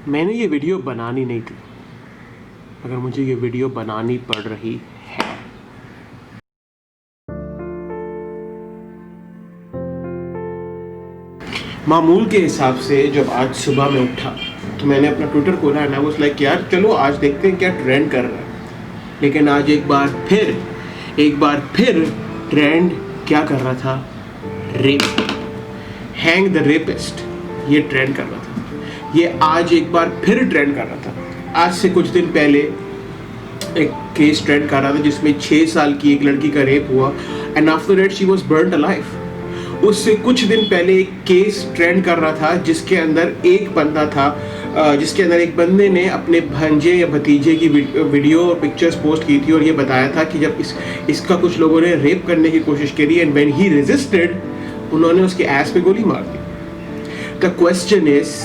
मैंने ये वीडियो बनानी नहीं थी, मगर मुझे ये वीडियो बनानी पड़ रही है। मामूल के हिसाब से जब आज सुबह में उठा तो मैंने अपना ट्विटर खोला है ना, वो लाइक यार चलो आज देखते हैं क्या ट्रेंड कर रहा है। लेकिन आज एक बार फिर ट्रेंड क्या कर रहा था? रेप, हैंग द रेपिस्ट, ये ट्रेंड कर रहा था। ये आज एक बार फिर ट्रेंड कर रहा था। आज से कुछ दिन पहले एक केस ट्रेंड कर रहा था जिसमें 6 साल की एक लड़की का रेप हुआ and after that she was burned alive. उससे कुछ दिन पहले एक केस ट्रेंड कर रहा था जिसके अंदर एक बंदा था, जिसके अंदर एक बंदे ने अपने भांजे या भतीजे की वीडियो और पिक्चर्स पोस्ट की थी और ये बताया था कि जब इसका कुछ लोगों ने रेप करने की कोशिश करी एंड व्हेन ही रेजिस्टेड, उन्होंने उसके एस पे गोली मार दी। द क्वेश्चन इज,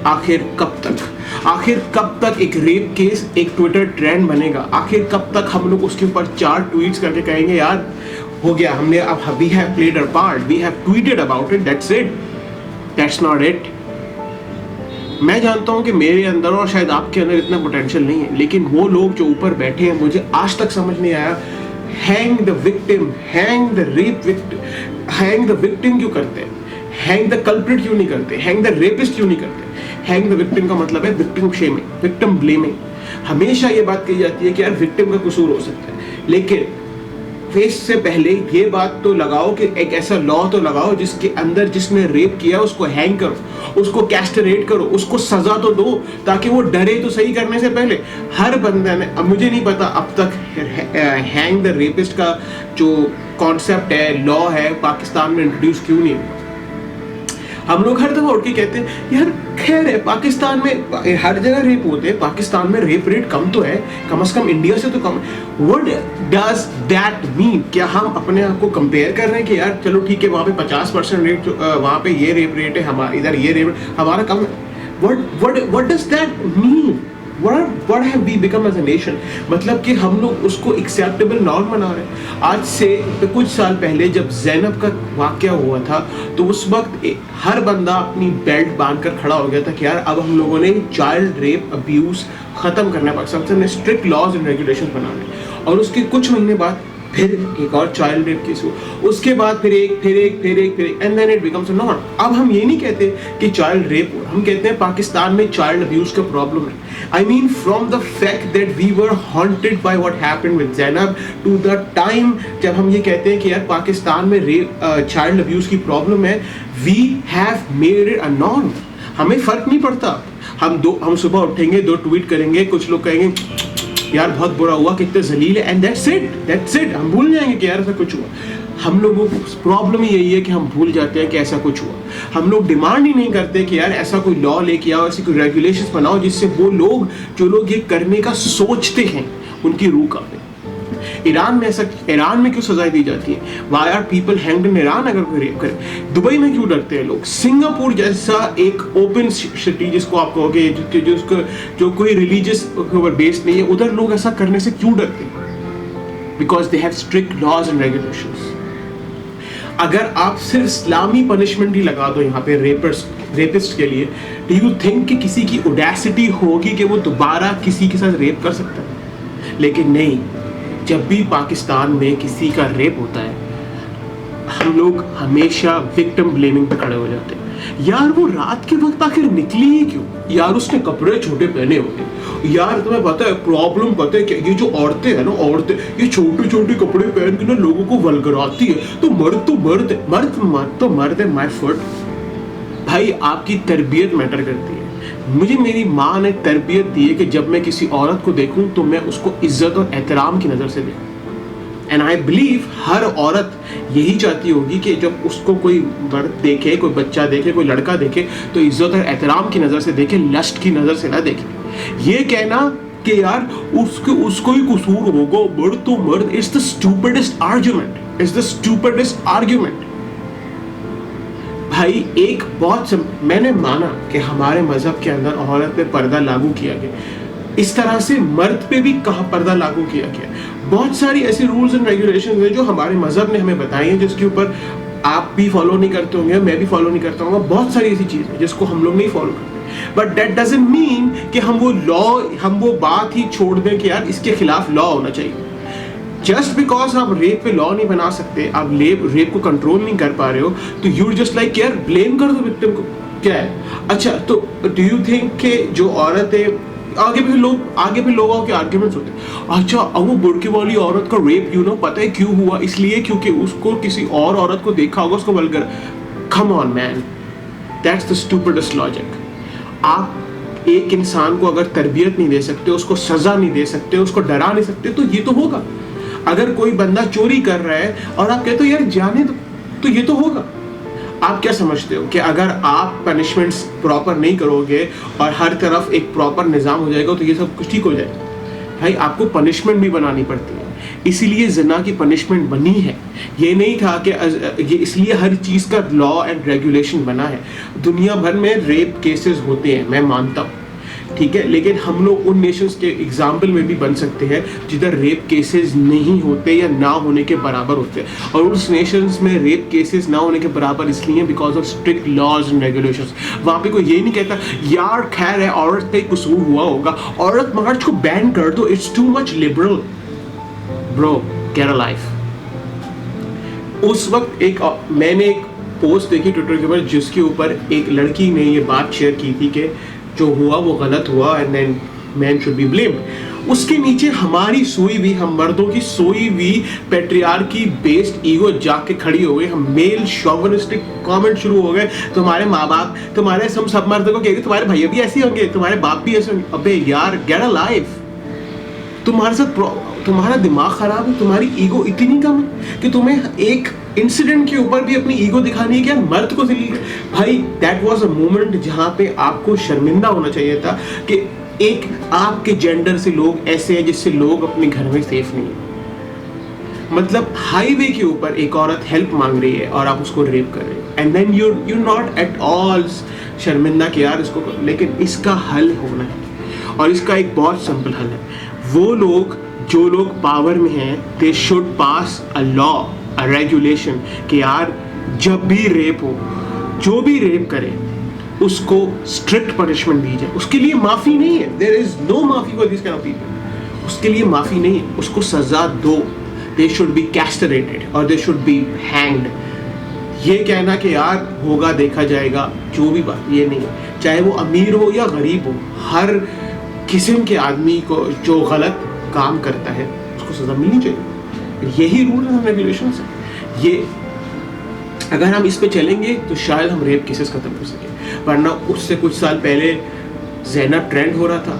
आखिर कब तक एक रेप केस एक ट्विटर ट्रेंड बनेगा? आखिर कब तक हम लोग उसके ऊपर 4 ट्वीट्स करके कहेंगे यार हो गया, हमने अब we have played our part, we have tweeted about it, that's it, that's not it. मैं जानता हूं कि मेरे अंदर और शायद आपके अंदर इतना पोटेंशियल नहीं है, लेकिन वो लोग जो ऊपर बैठे हैं, मुझे आज तक समझ नहीं आया, hang the victim, hang the rape victim, hang the victim क्यों करते हैं? हैंग द कल्प्रिट क्यों नहीं करते? हैंग द रेपिस्ट क्यों नहीं करते? हैंग द विक्टिम का मतलब है विक्टिम शेमिंग, विक्टिम ब्लेमिंग। हमेशा ये बात कही जाती है कि यार विक्टिम का कसूर हो सकता है, लेकिन फेस से पहले ये बात तो लगाओ कि एक ऐसा लॉ तो लगाओ जिसके अंदर जिसने रेप किया उसको हैंग करो, उसको कैस्टरेट करो, उसको सजा तो दो ताकि वो डरे तो सही करने से पहले। हर बंदा ने, अब मुझे नहीं पता अब तक हैंग द रेपिस्ट का जो कॉन्सेप्ट है, लॉ है, पाकिस्तान में इंट्रोड्यूस क्यों नहीं हुआ। हम लोग हर दफा उठ के कहते हैं यार खैर है, पाकिस्तान में हर जगह रेप होते हैं, पाकिस्तान में रेप रेट कम तो है, कम से कम इंडिया से तो कम। What does that mean? क्या हम अपने आप को कंपेयर कर रहे हैं कि यार चलो ठीक है वहाँ पे 50% रेप, वहाँ पे ये रेप रेट है, हमारा इधर ये रेप हमारा कम है? What does that mean? What have we become as a nation? मतलब कि हम लोग उसको एक्सेप्टेबल नॉर्म बना रहे हैं। आज से कुछ साल पहले जब जैनब का वाकया हुआ था तो उस वक्त हर बंदा अपनी बेल्ट बांधकर खड़ा हो गया था कि यार अब हम लोगों ने चाइल्ड रेप अब्यूज खत्म करना है, पाकिस्तान ने स्ट्रिक्ट लॉज एंड रेगुलेशन बनाने। और उसके कुछ महीने बाद फिर एक और चाइल्ड रेप केस हुआ, उसके बाद फिर एक and then it becomes a norm. अब हम ये नहीं कहते कि चाइल्ड रेप हुआ, हम कहते हैं पाकिस्तान में चाइल्ड अब्यूज का प्रॉब्लम है। I mean from the fact that we were haunted by what happened with Zainab to the time जब हम ये कहते हैं कि यार पाकिस्तान में चाइल्ड अब्यूज की प्रॉब्लम है, we have made it a norm. हमें फर्क नहीं पड़ता, हम सुबह उठेंगे, 2 ट्वीट करेंगे, कुछ लोग कहेंगे यार बहुत बुरा हुआ, कितने जलील है, एंड दैट्स इट, हम भूल जाएंगे कि यार ऐसा कुछ हुआ। हम लोगों को प्रॉब्लम ही यही है कि हम भूल जाते हैं कि ऐसा कुछ हुआ। हम लोग डिमांड ही नहीं करते कि यार ऐसा कोई लॉ लेके आओ, ऐसी कोई रेगुलेशंस बनाओ जिससे वो लोग जो लोग ये करने का सोचते हैं उनकी रूह कांपे। ईरान में क्यों सजाएं दी जाती है? Why are people hanged in Iran अगर कोई रेप करे? दुबई में क्यों डरते हैं लोग? सिंगापुर जैसा एक ओपन सिटी जिसको आप कहोगे जो कोई रिलीजियस ऊपर बेस्ड नहीं है, उधर लोग ऐसा करने से क्यों डरते हैं? Because they have strict laws and regulations. अगर आप सिर्फ इस्लामी पनिशमेंट ही लगा दो यहाँ पे रेपिस्ट के लिए, डू यू थिंक कि किसी की ऑडेसिटी होगी कि वो दोबारा किसी के साथ रेप कर सकता है? लेकिन नहीं, जब भी पाकिस्तान में किसी का रेप होता है हम लोग हमेशा विक्टिम ब्लेमिंग पे खड़े हो जाते हैं। यार वो रात के वक्त आखिर निकली ही क्यों? यार उसने कपड़े छोटे पहने होंगे। यार तुम्हें पता है प्रॉब्लम पता है क्या? ये जो औरतें हैं ना, औरतें ये छोटे छोटे कपड़े पहन के ना लोगों को वल्गराती है, तो मर्द है माय फुट। भाई आपकी तरबियत मैटर करती है। मुझे मेरी माँ ने तरबियत दी है कि जब मैं किसी औरत को देखूं तो मैं उसको इज्जत और एहतराम की नज़र से देखूं। एंड आई बिलीव हर औरत यही चाहती होगी कि जब उसको कोई मर्द देखे, कोई बच्चा देखे, कोई लड़का देखे तो इज्जत और एहतराम की नज़र से देखे, लस्ट की नज़र से ना देखे। ये कहना कि यार उसको ही कसूर होगा, मर्द तो मर्द, इट्स द स्टूपिडेस्ट आर्ग्यूमेंट। भाई एक मैंने माना कि हमारे मजहब के अंदर औरत पे पर्दा लागू किया गया, इस तरह से मर्द पे भी कहाँ पर्दा लागू किया गया। बहुत सारी ऐसी रूल्स एंड रेगुलेशंस हैं जो हमारे मजहब ने हमें बताई हैं, जिसके ऊपर आप भी फॉलो नहीं करते होंगे, मैं भी फॉलो नहीं करता हूँ। बहुत सारी ऐसी चीज़ें जिसको हम लोग नहीं फॉलो करते। बट दैट डजंट मीन कि हम वो बात ही छोड़ दें कि यार इसके खिलाफ लॉ होना चाहिए। जस्ट बिकॉज आप रेप पे लॉ नहीं बना सकते, आप रेप को कंट्रोल नहीं कर पा रहे हो, तो यू जस्ट लाइक यार ब्लेम कर दो विक्टिम को। क्या है? अच्छा, तो डू यू थिंक कि जो औरत है, आगे भी लोगों के आर्ग्यूमेंट्स होते हैं, अच्छा अब वो बुर्के वाली औरत का रेप पता है क्यों हुआ? इसलिए क्योंकि उसको किसी और औरत को देखा होगा, उसको vulgar. Come on man, that's the stupidest logic. आप एक इंसान को अगर तरबियत नहीं दे सकते, उसको सजा नहीं दे सकते, उसको डरा नहीं सकते, तो ये तो होगा। अगर कोई बंदा चोरी कर रहा है और आप कहते हो यार जाने दो, तो ये तो होगा। आप क्या समझते हो कि अगर आप पनिशमेंट्स प्रॉपर नहीं करोगे और हर तरफ एक प्रॉपर निज़ाम हो जाएगा तो ये सब कुछ ठीक हो जाएगा? भाई आपको पनिशमेंट भी बनानी पड़ती है, इसीलिए ज़िना की पनिशमेंट बनी है। ये नहीं था कि ये इसलिए हर चीज़ का लॉ एंड रेगुलेशन बना है। दुनिया भर में रेप केसेस होते हैं, मैं मानता हूँ, ठीक है, लेकिन हम लोग उन नेशंस के एग्जाम्पल में भी बन सकते हैं जिधर रेप केसेस नहीं होते या ना होने के बराबर होते हैं। और उस नेशंस में रेप केसेस ना होने के बराबर इसलिए because of strict laws and regulations. वहाँ पे कोई ये नहीं कहता यार खैर है औरत का ही कसूर हुआ होगा, औरत मार्च को बैन कर दो, it's too much liberal. Bro, get a life. उस वक्त मैंने एक पोस्ट देखी ट्विटर के ऊपर जिसके ऊपर एक लड़की ने ये बात शेयर की थी कि जो हुआ वो गलत हुआ and then man should be blamed. उसके नीचे हमारी सोई हुई, हम मर्दों की सोई हुई पैट्रियार्की बेस्ड ईगो जाके खड़ी हो गई। हम मेल शॉविनिस्टिक कमेंट शुरू हो गए, तुम्हारे माँ बाप, तुम्हारे सब मर्द को कहेंगे तुम्हारे भैया भी ऐसे होंगे, तुम्हारे बाप भी ऐसे होंगे। अबे यार गेट अ लाइफ। तुम्हारे साथ तुम्हारा दिमाग खराब है, तुम्हारी ईगो इतनी कम है कि तुम्हें एक इंसिडेंट के ऊपर भी अपनी ईगो दिखानी है कि यार मर्द को जलील। भाई दैट वाज अ मोमेंट जहां पे आपको शर्मिंदा होना चाहिए था कि एक आपके जेंडर से लोग ऐसे हैं जिससे लोग अपने घर में सेफ नहीं है। मतलब हाईवे के ऊपर एक औरत हेल्प मांग रही है और आप उसको रेप कर रहे हो and then you not at all शर्मिंदा कि यार इसको। लेकिन इसका हल होना है और इसका एक बहुत सिंपल हल है। वो लोग जो लोग पावर में हैं, they should pass a law, a regulation कि यार जब भी रेप हो, जो भी रेप करे उसको स्ट्रिक्ट पनिशमेंट दी जाए। उसके लिए माफी नहीं है, देयर इज नो माफी for this kind of people. उसके लिए माफी नहीं है, उसको सजा दो। दे शुड बी कैस्टरेटेड और दे शुड बी हैंग्ड। ये कहना कि यार होगा देखा जाएगा, जो भी बात, ये नहीं है। चाहे वो अमीर हो या गरीब हो, हर किस्म के आदमी को जो गलत काम करता है उसको सजा मिलनी चाहिए। यही रूल है रेगुलेशन से। ये अगर हम इस पे चलेंगे तो शायद हम रेप केसेस खत्म कर सकें। वरना उससे कुछ साल पहले ज़ैनब ट्रेंड हो रहा था,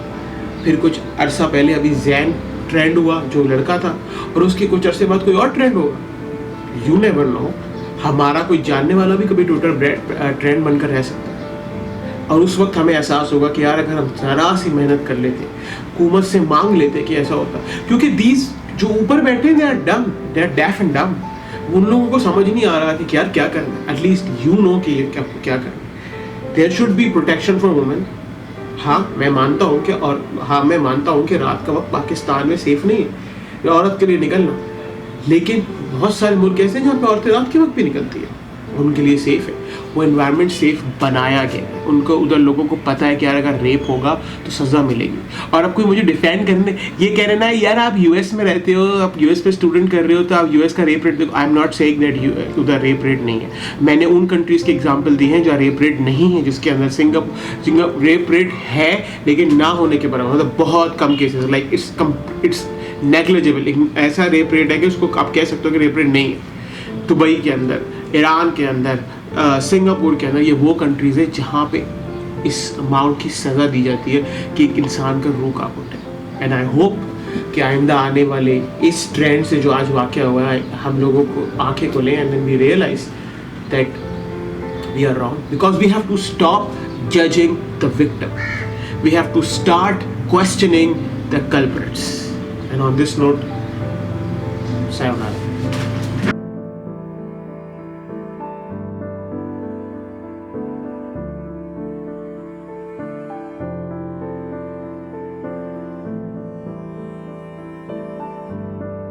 फिर कुछ अरसा पहले अभी जैन ट्रेंड हुआ जो लड़का था, और उसके कुछ अरसे बाद कोई और ट्रेंड होगा। यू नेवर नो, हमारा कोई जानने वाला भी कभी ट्विटर ट्रेंड बनकर रह सकता है। और उस वक्त हमें एहसास होगा कि यार अगर हम जरा सी मेहनत कर लेते, हुकूमत से मांग लेते कि ऐसा होता। क्योंकि दीज जो ऊपर बैठे they are dumb, they are deaf and डम। उन लोगों को समझ नहीं आ रहा कि यार क्या करना है। एटलीस्ट यू नो कि ये क्या करना है। There should be protection for women. हाँ मैं मानता हूँ कि रात का वक्त पाकिस्तान में सेफ नहीं है औरत के लिए निकलना, लेकिन बहुत सारे मुल्क ऐसे हैं जहाँ पे औरतें रात के वक्त भी निकलती है, उनके लिए सेफ है। वो एनवायरनमेंट सेफ बनाया गया है। उनको उधर लोगों को पता है कि यार अगर रेप होगा तो सज़ा मिलेगी। और अब कोई मुझे डिफेंड करने ये कह रहे ना यार आप यूएस में रहते हो, आप यूएस पे स्टूडेंट कर रहे हो तो आप यूएस का रेप रेट देखो। I am not saying that उधर रेप रेट नहीं है। मैंने उन कंट्रीज़ के एग्जाम्पल दिए हैं जहाँ रेप रेट नहीं है, जिसके अंदर सिंगापुर रेप रेट है लेकिन ना होने के बराबर, मतलब बहुत कम केसेस, लाइक इट्स नेग्लिजिबल। ऐसा रेप रेट है कि उसको आप कह सकते हो कि रेप रेट नहीं है। दुबई के अंदर, ईरान के अंदर, सिंगापुर के अंदर, ये वो कंट्रीज़ है जहाँ पे इस अमाउंट की सज़ा दी जाती है कि एक इंसान का रूह कांप उठे। एंड आई होप कि आइंदा आने वाले इस ट्रेंड से जो आज वाक़या हुआ है हम लोगों को आंखें खोलें and then we realise that we are wrong because we have to stop judging the victim, we have to start questioning the culprits. And on this note, sayonara.